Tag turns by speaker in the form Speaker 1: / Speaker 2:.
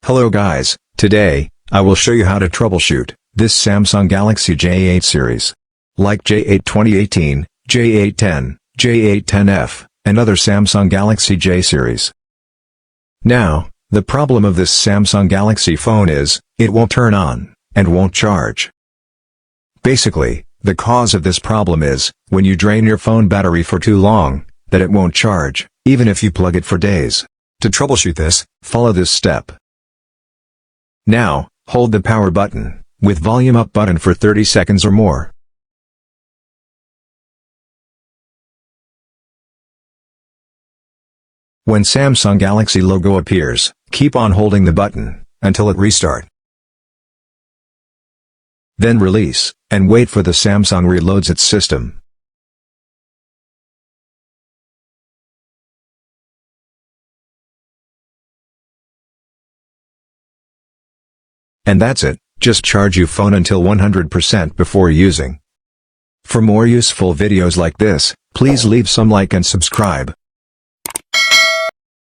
Speaker 1: Hello guys, today, I will show you how to troubleshoot this Samsung Galaxy J8 series. Like J8 2018, J810, J810F, and other Samsung Galaxy J series. Now, the problem of this Samsung Galaxy phone is, it won't turn on, and won't charge. Basically, the cause of this problem is, when you drain your phone battery for too long, that it won't charge, even if you plug it for days. To troubleshoot this, follow this step. Now, hold the power button, with volume up button for 30 seconds or more. When Samsung Galaxy logo appears, keep on holding the button, until it restart. Then release, and wait for the Samsung reloads its system. And that's it, just charge your phone until 100% before using. For more useful videos like this, please leave some like and subscribe.